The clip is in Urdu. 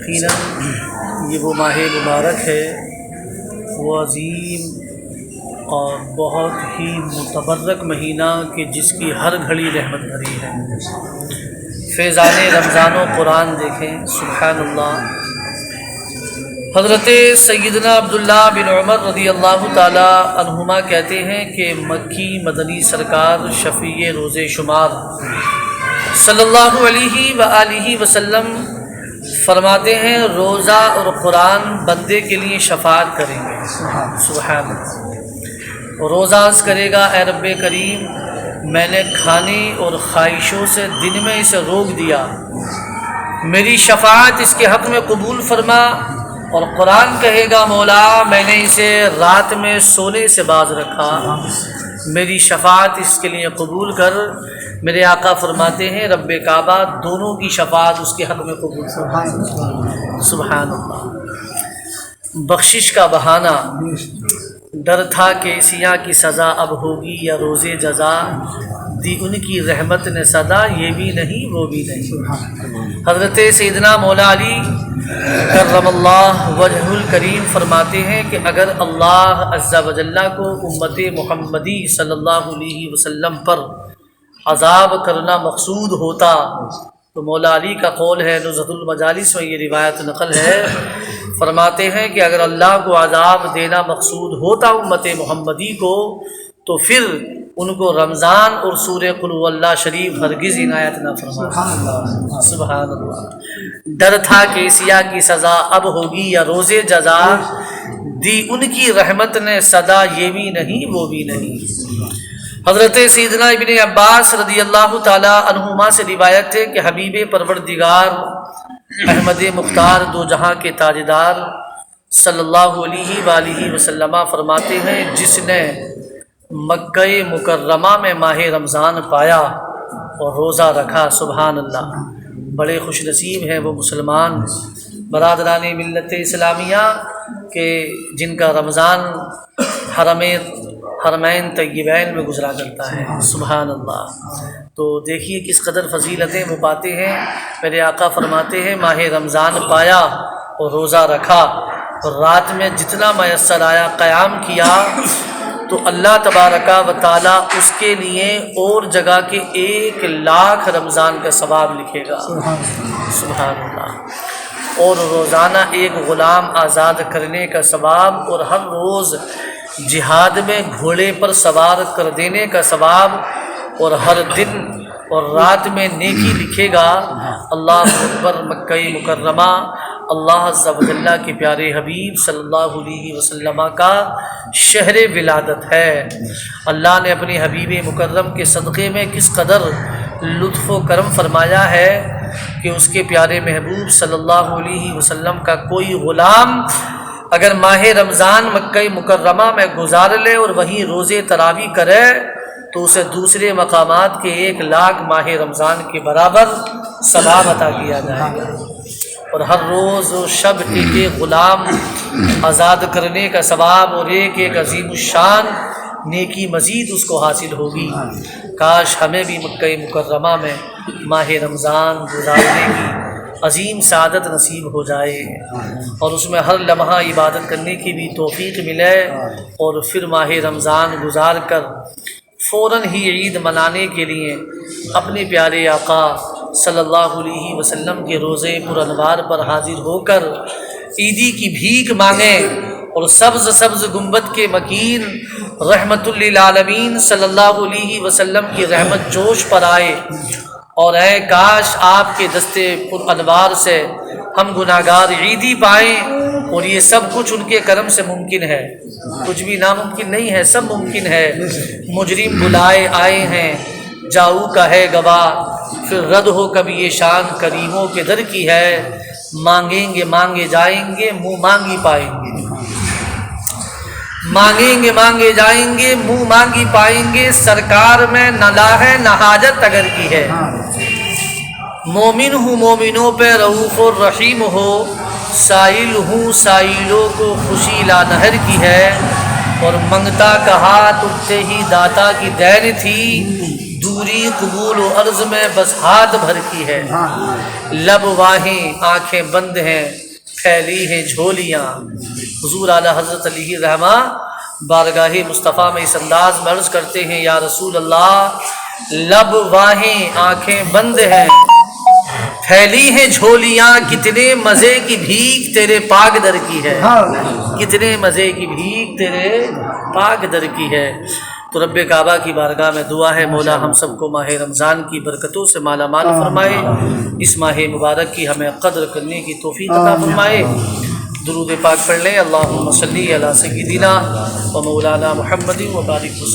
یقیناً یہ وہ ماہ مبارک ہے، وہ عظیم اور بہت ہی متبرک مہینہ کہ جس کی ہر گھڑی رحمت بھری ہے۔ فیضان رمضان و قرآن دیکھیں، سبحان اللہ۔ حضرت سیدنا عبداللہ بن عمر رضی اللہ تعالی عنہما کہتے ہیں کہ مکی مدنی سرکار شفیع روز شمار صلی اللہ علیہ وآلہ وسلم فرماتے ہیں روزہ اور قرآن بندے کے لیے شفاعت کریں گے۔ سبحان اللہ۔ روزہ عرض کرے گا، اے رب کریم، میں نے کھانے اور خواہشوں سے دن میں اسے روک دیا، میری شفاعت اس کے حق میں قبول فرما۔ اور قرآن کہے گا، مولا میں نے اسے رات میں سونے سے باز رکھا، میری شفاعت اس کے لیے قبول کر۔ میرے آقا فرماتے ہیں رب کعبہ دونوں کی شفاعت اس کے حق میں قبول فرما۔ سبحان اللہ۔ بخشش کا بہانہ، ڈر تھا کہ سیاہ کی سزا اب ہوگی یا روز جزا، دی ان کی رحمت نے صدا، یہ بھی نہیں وہ بھی نہیں۔ حضرت سیدنا مولا علی کرم اللہ وجہ الکریم فرماتے ہیں کہ اگر اللہ عز و جل کو امت محمدی صلی اللہ علیہ وسلم پر عذاب کرنا مقصود ہوتا تو مولا علی کا قول ہے، نزہۃ المجالس میں یہ روایت نقل ہے، فرماتے ہیں کہ اگر اللہ کو عذاب دینا مقصود ہوتا امت محمدی کو تو پھر ان کو رمضان اور سورہ قل هو اللہ شریف ہرگز عنایت نہ فرماتا۔ سبحان اللہ۔ ڈر تھا کہ سیاہ کی سزا اب ہوگی یا روز جزا، دی ان کی رحمت نے صدا، یہ بھی نہیں وہ بھی نہیں۔ حضرت سیدنا ابن عباس رضی اللہ تعالی عنہما سے روایت ہے کہ حبیب پروردگار احمد مختار دو جہاں کے تاجدار صلی اللہ علیہ وآلہ وسلم فرماتے ہیں، جس نے مکہ مکرمہ میں ماہ رمضان پایا اور روزہ رکھا، سبحان اللہ، بڑے خوش نصیب ہیں وہ مسلمان برادران ملت اسلامیہ کہ جن کا رمضان حرمین طیبین میں گزرا کرتا ہے۔ سبحان اللہ۔ تو دیکھیے کس قدر فضیلتیں وہ پاتے ہیں۔ میرے آقا فرماتے ہیں ماہ رمضان پایا اور روزہ رکھا اور رات میں جتنا میسر آیا قیام کیا تو اللہ تبارک و تعالی اس کے لیے اور جگہ کے 1,00,000 رمضان کا ثواب لکھے گا۔ سبحان اللہ۔ اور روزانہ ایک غلام آزاد کرنے کا ثواب، اور ہر روز جہاد میں گھوڑے پر سوار کر دینے کا ثواب، اور ہر دن اور رات میں نیکی لکھے گا۔ اللہ اکبر۔ مکہ مکرمہ اللہ عز و جل کے پیارے حبیب صلی اللہ علیہ وسلم کا شہر ولادت ہے۔ اللہ نے اپنے حبیب مکرم کے صدقے میں کس قدر لطف و کرم فرمایا ہے کہ اس کے پیارے محبوب صلی اللہ علیہ وسلم کا کوئی غلام اگر ماہ رمضان مکہ مکرمہ میں گزار لے اور وہیں روزے تراویح کرے تو اسے دوسرے مقامات کے 1,00,000 ماہ رمضان کے برابر ثواب عطا کیا جائے گا، اور ہر روز و شب ایک غلام آزاد کرنے کا ثواب اور ایک عظیم الشان نیکی مزید اس کو حاصل ہوگی۔ کاش ہمیں بھی مکہ مکرمہ میں ماہ رمضان گزارنے کی عظیم سعادت نصیب ہو جائے اور اس میں ہر لمحہ عبادت کرنے کی بھی توفیق ملے، اور پھر ماہ رمضان گزار کر فوراً ہی عید منانے کے لیے اپنے پیارے آقا صلی اللہ علیہ وسلم کے روزے پرانوار پر حاضر ہو کر عیدی کی بھیک مانگیں، اور سبز سبز گنبد کے مکین رحمت للعالمین صلی اللہ علیہ وسلم کی رحمت جوش پر آئے، اور اے کاش آپ کے دستے پر انوار سے ہم گناہگار عیدی پائیں، اور یہ سب کچھ ان کے کرم سے ممکن ہے، کچھ بھی ناممکن نہیں ہے، سب ممکن ہے۔ مجرم بلائے آئے ہیں جاؤ کا ہے گواہ، پھر رد ہو کبھی یہ شان کریموں کے در کی ہے، مانگیں گے مانگے جائیں گے منہ مانگی پائیں گے، مانگیں گے مانگے جائیں گے منہ مانگی پائیں گے، سرکار میں نہ لا ہے نہ حاجت اگر کی ہے، مومن ہوں مومنوں پہ رؤوف الرحیم ہو، سائل ہوں سائلوں کو خوشی لا نہر کی ہے، اور منگتا کہا تجھ سے ہی داتا کی دین تھی، دوری قبول و عرض میں بس ہاتھ بھر کی ہے، لب واہیں آنکھیں بند ہیں پھیلی ہیں جھولیاں۔ حضور اعلیٰ حضرت علیہ الرحمہ بارگاہ مصطفیٰ میں اس انداز میں عرض کرتے ہیں، یا رسول اللہ لب واہیں آنکھیں بند ہیں پھیلی ہیں جھولیاں، کتنے مزے کی بھیک تیرے پاک در کی ہے، کتنے مزے کی بھیک تیرے پاک در کی ہے۔ تو رب کعبہ کی بارگاہ میں دعا ہے مولا ہم سب کو ماہ رمضان کی برکتوں سے مالا مال فرمائے، اس ماہ مبارک کی ہمیں قدر کرنے کی توفیق عطا فرمائے۔ درود پاک پڑھ لیں، اللہم صلی علی سیدنا و مولانا محمد و بارک وسلم۔